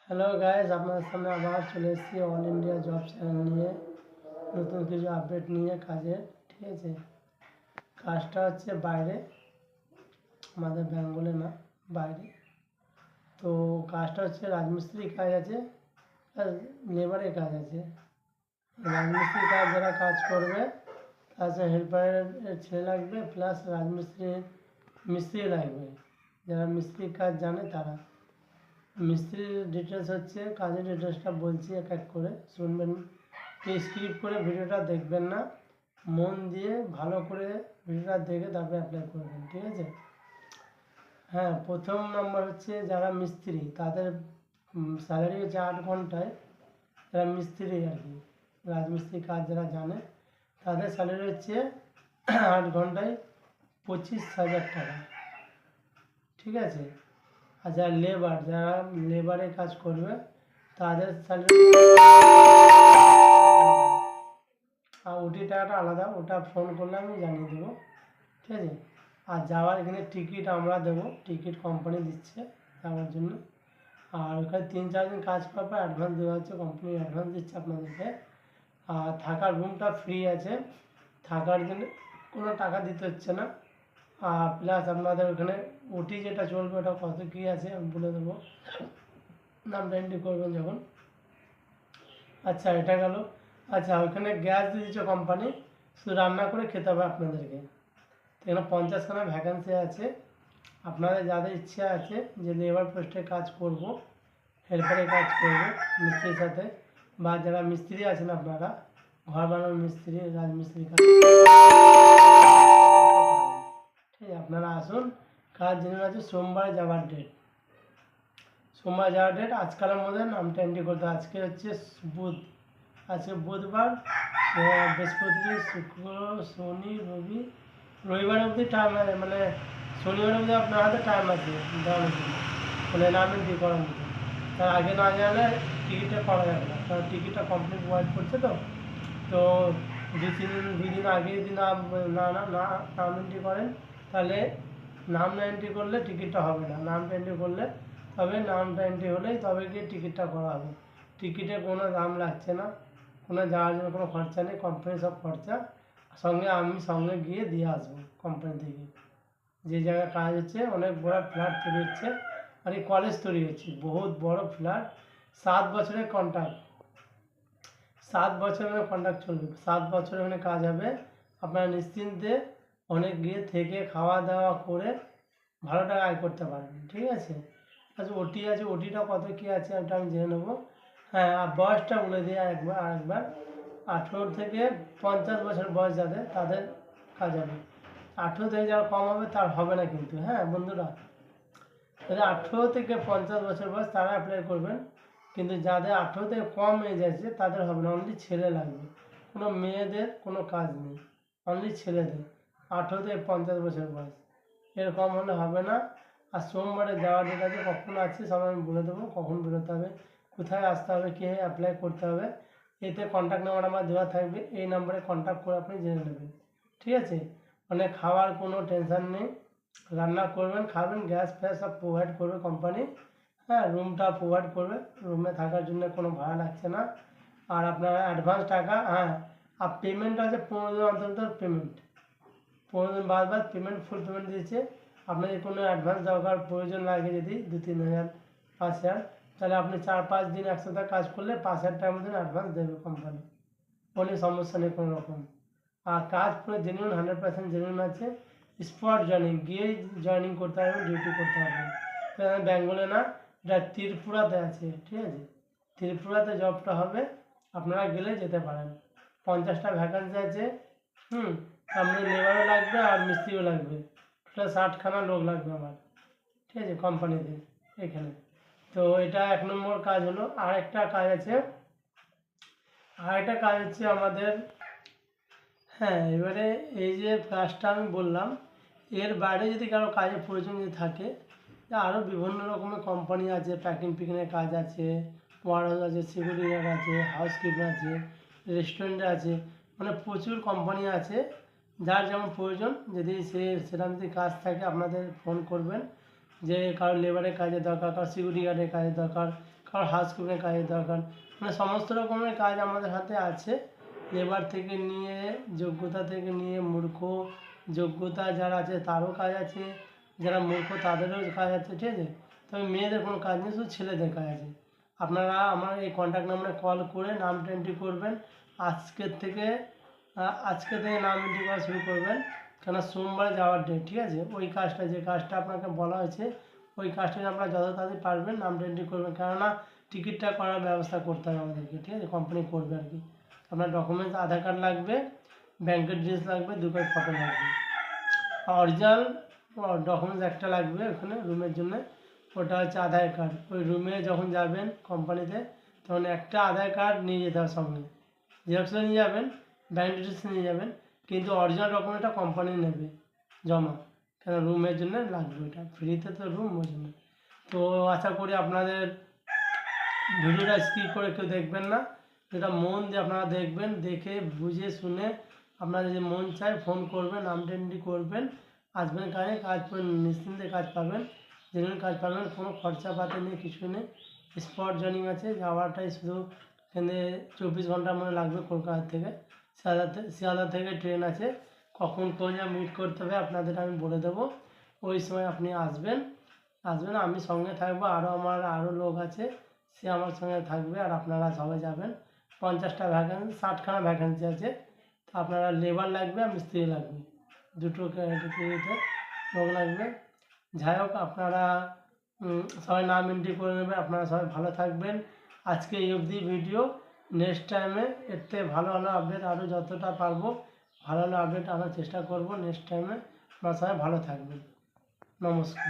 Hello guys, আপনার সামনে আবার চলে এসেছি অল ইন্ডিয়া জব চ্যানেল নিয়ে নতুন কিছু আপডেট নিয়ে কাজের। ঠিক আছে, কাজটা হচ্ছে বাইরে, আমাদের বেঙ্গলে না, বাইরে। তো কাজটা হচ্ছে রাজমিস্ত্রি কাজ আছে আর লেবারের কাজ আছে। রাজমিস্ত্রি কাজ যারা কাজ করবে তার সাথে হেল্পারের ছেলে লাগবে, প্লাস রাজমিস্ত্রির মিস্ত্রি লাগবে, যারা মিস্ত্রির কাজ জানে তারা। মিস্ত্রির ডিটেলস হচ্ছে, কাজের ডিটেলসটা বলছি এক এক করে শুনবেন, স্কিপ করে ভিডিওটা দেখবেন না, মন দিয়ে ভালো করে ভিডিওটা দেখে তারপরে অ্যাপ্লাই করবেন। ঠিক আছে? হ্যাঁ, প্রথম নম্বর হচ্ছে যারা মিস্ত্রি তাদের স্যালারি হচ্ছে 8 ঘন্টায়, যারা মিস্ত্রি আর কি, রাজমিস্ত্রি কাজ যারা জানে তাদের স্যালারি হচ্ছে 8 ঘন্টায় 25,000 টাকা। ঠিক আছে? আর যারা লেবারে কাজ করবে তাদের স্যালারি, আর ওটি টাকাটা আলাদা, ওটা ফোন করলে আমি জানিয়ে দেবো। ঠিক আছে? আর যাওয়ার এখানে টিকিট আমরা দেবো, টিকিট কোম্পানি দিচ্ছে যাওয়ার জন্য। আর ওখানে 3-4 দিন কাজ করার পর অ্যাডভান্স দেওয়া হচ্ছে, কোম্পানি অ্যাডভান্স দিচ্ছে আপনাদেরকে। আর থাকার রুমটা ফ্রি আছে, থাকার জন্য কোনো টাকা দিতে হচ্ছে না। আর প্লাস আপনাদের ওখানে ওটি যেটা চলবে ওটা কত কী আছে আমি বলে দেবো, নামটা এন্ট্রি করবেন যখন। আচ্ছা, এটা গেল। আচ্ছা, ওইখানে গ্যাস দিয়ে দিচ্ছে কোম্পানি, শুধু রান্না করে খেতে হবে আপনাদেরকে। এখানে 50খানা ভ্যাকেন্সি আছে। আপনাদের যাদের ইচ্ছা আছে যে লেবার পোস্টে কাজ করব, হেল্পারে কাজ করব মিস্ত্রির সাথে, বা যারা মিস্ত্রি আছেন আপনারা, ঘর বানানোর মিস্ত্রি, রাজমিস্ত্রি কাজ, ঠিক আছে? আপনারা আসুন, কাজ জেনে আছে। সোমবার যাওয়ার ডেট, সোমবার যাওয়ার ডেট, আজকালের মধ্যে নামটা এন্ট্রি করতে। আজকে হচ্ছে আজকে বুধবার, বৃহস্পতি, শুক্র, শনি, রবি, রবিবার অবধি টাইম আছে, মানে শনিবার অবধি আপনার হাতে টাইম আছে দেওয়ার জন্য, মানে নাম এন্ট্রি করার মতো। তার আগে না জানলে টিকিটটা করা যাবে না, কারণ টিকিটটা কমপ্লিট ওয়াইট করছে। তো 2-3 দিন আগে যদি নাম এন্ট্রি করেন, তাহলে নাম না এন্ট্রি করলে টিকিটটা হবে না। নামটা এন্ট্রি করলে তবে, নামটা এন্ট্রি হলেই তবে গিয়ে টিকিটটা করা হবে। টিকিটে কোনো দাম লাগছে না, কোনো যাওয়ার জন্য কোনো খরচা নেই, কোম্পানি সব খরচা আমি সঙ্গে গিয়ে দিয়ে আসবো কোম্পানি থেকে। যে জায়গায় কাজ হচ্ছে অনেক বড় ফ্ল্যাট তৈরি হচ্ছে, আর এই কলেজ তৈরি হচ্ছে, বহুত বড় ফ্ল্যাট। 7 বছরের কন্ট্রাক্ট, 7 বছরের কন্ট্রাক্ট চলবে, 7 বছর ওখানে কাজ হবে। আপনারা নিশ্চিন্তে অনেক গিয়ে থেকে খাওয়া দাওয়া করে ভালো টাকা আয় করতে পারবেন। ঠিক আছে? আচ্ছা, ওটি আছে, ওটিটা কত কী আছে ওটা আমি জেনে নেবো। হ্যাঁ, আর বয়সটা বলে দিই আরেকবার, 18 থেকে 50 বছর বয়স যাদের, তাদের কাজ হবে। 18 থেকে যারা কম হবে তার হবে না কিন্তু। হ্যাঁ বন্ধুরা, যাদের 18 থেকে 50 বছর বয়স তারা অ্যাপ্লাই করবেন, কিন্তু যাদের 18 থেকে কম এজ আছে তাদের হবে না, অনলি ছেলে লাগবে, কোনো মেয়েদের কোনো কাজ নেই, অনলি ছেলেদের 18 থেকে 50 বছর বয়স, এরকম হলে হবে না। আর সোমবারে যাওয়ার ডেট আছে, কখন আছে সব আমি বলে দেবো, কখন বেরোতে হবে, কোথায় আসতে হবে, কে অ্যাপ্লাই করতে হবে। এতে কন্ট্যাক্ট নাম্বার আমার দেওয়া থাকবে, এই নাম্বারে কন্ট্যাক্ট করে আপনি জেনে নেবেন। ঠিক আছে? মানে খাওয়ার কোনো টেনশান নেই, রান্না করবেন, খাবেন, গ্যাস ফ্যাস সব প্রোভাইড করবে কোম্পানি। হ্যাঁ, রুমটা প্রোভাইড করবে, রুমে থাকার জন্য কোনো ভাড়া লাগছে না। আর আপনার অ্যাডভান্স টাকা, হ্যাঁ, আর পেমেন্ট আছে 15 দিন অন্তর অন্তর পেমেন্ট, 15 দিন বাদ পেমেন্ট, ফুল পেমেন্ট দিয়েছে। আপনাদের কোনো অ্যাডভান্স দরকার প্রয়োজন লাগে যদি 2-3 হাজার, 5,000, তাহলে আপনি 4-5 দিন একসাথে কাজ করলে 5,000 টাকার মতন অ্যাডভান্স দেবে কোম্পানি, কোনো সমস্যা নেই কোনো রকম। আর কাজ পুরো জেনুইন, 100% জেনুইন আছে। স্পট জয়েনিং, গিয়েই জয়েনিং করতে পারবেন, ডিউটি করতে পারবেন। বেঙ্গলে না, এটা ত্রিপুরাতে আছে। ঠিক আছে? ত্রিপুরাতে জবটা হবে, আপনারা গেলে যেতে পারেন। 50টা ভ্যাকান্সি আছে। আপনার লেবারও লাগবে আর মিস্ত্রিও লাগবে, টোটাল 60খানা লোক লাগবে আমার। ঠিক আছে? কোম্পানিতে এখানে। তো এটা 1 নম্বর কাজ হলো। আরেকটা কাজ হচ্ছে আমাদের। হ্যাঁ, এবারে এই যে কাজটা আমি বললাম, এর বাইরে যদি কারো কাজের প্রয়োজন যদি থাকে, আরও বিভিন্ন রকমের কোম্পানি আছে, প্যাকিং পিকিংয়ের কাজ আছে, ওয়ারহাউস আছে, সিকিউরিটি গার্ড আছে, হাউসকিপিং আছে, রেস্টুরেন্টে আছে, মানে প্রচুর কোম্পানি আছে। যার যেমন প্রয়োজন, যদি সেরকম যদি কাজ থাকে আপনাদের ফোন করবেন, যে কারো লেবারের কাজের দরকার, কারো সিকিউরিটি গার্ডের কাজের দরকার, কারোর হাউসকিপিংয়ের কাজের দরকার, মানে সমস্ত রকমের কাজ আমাদের হাতে আছে। লেবার থেকে নিয়ে, যোগ্যতা থেকে নিয়ে, মূর্খ যোগ্যতা যারা আছে তারও কাজ আছে, যারা মূর্খ তাদেরও কাজ আছে, ঠিক আছে। তবে মেয়েদের কোনো কাজ নেই, শুধু ছেলেদের কাজ আছে। আপনারা আমার এই কন্ট্যাক্ট নাম্বারে কল করে নামটা এন্ট্রি করবেন। আজকে থেকে নাম এন্ট্রি করা শুরু করবেন, কেন সোমবার যাওয়ার ডেট, ঠিক আছে। ওই কাজটা, যে কাজটা আপনাকে বলা হয়েছে, ওই কাজটা আপনারা যত তাড়াতাড়ি পারবেন নামটা এন্ট্রি করবেন, কেননা টিকিটটা করার ব্যবস্থা করতে হবে আমাদেরকে, ঠিক আছে। কোম্পানি করবে আর কি। আপনার ডকুমেন্টস আধার কার্ড লাগবে, ব্যাংকের ডিটেলস লাগবে, 2 কপি ফটো লাগবে, অরিজিনাল ডকুমেন্টস একটা লাগবে ওখানে রুমের জন্য, ওটা হচ্ছে আধার কার্ড। ওই রুমে যখন যাবেন কোম্পানিতে, তখন একটা আধার কার্ড নিয়ে যেতে হবে সঙ্গে, জেরক্সও নিয়ে যাবেন, ব্যাংক ডিটেলস নিয়ে যাবেন, কিন্তু অরিজিনাল ডকুমেন্টটা কোম্পানি নেবে জমা, কেন রুমের জন্য লাগবে, ওটা ফ্রিতে তো রুম, ওই জন্য। তো আশা করি আপনাদের ভিডিওটা স্কিপ করে কেউ দেখবেন না, যেটা মন দিয়ে আপনারা দেখবেন, দেখে বুঝে শুনে আপনাদের যে মন চায় ফোন করবেন, নামটা এন্ট্রি করবেন, আসবেন কাজে, কাজ করে নিশ্চিন্তে কাজ পাবেন, যেখানে কাজ পাবেন, কোনো খরচাপাতি নেই, কিছু নেই, স্পট জয়নিং আছে, যাওয়াটাই শুধু এখানে 24 ঘন্টার মধ্যে লাগবে। কলকাতা থেকে শিয়ালদা থেকে ট্রেন আছে, কখন কোন জায়গায় মিট করতে হবে আপনাদের আমি বলে দেবো, ওই সময় আপনি আসবেন, আমি সঙ্গে থাকবো, আমার আরও লোক আছে, সে আমার সঙ্গে থাকবে, আর আপনারা সবাই যাবেন। 50টা ভ্যাকেন্সি, 60খানা ভ্যাকেন্সি আছে, তো আপনারা লেবার লাগবে আর মিস্ত্রি লাগবে, দুটো ক্যাটাগরিতে লোক লাগবে। যাই হোক, আপনারা সবাই নাম এন্ট্রি করে নেবে, আপনারা সবাই ভালো থাকবেন। আজকে এই অবধি ভিডিও, নেক্সট টাইমে এর থেকে ভালো ভালো আপডেট, আরও যতটা পারবো ভালো ভালো আপডেট আনার চেষ্টা করব নেক্সট টাইমে। আপনারা সবাই ভালো থাকবেন, নমস্কার।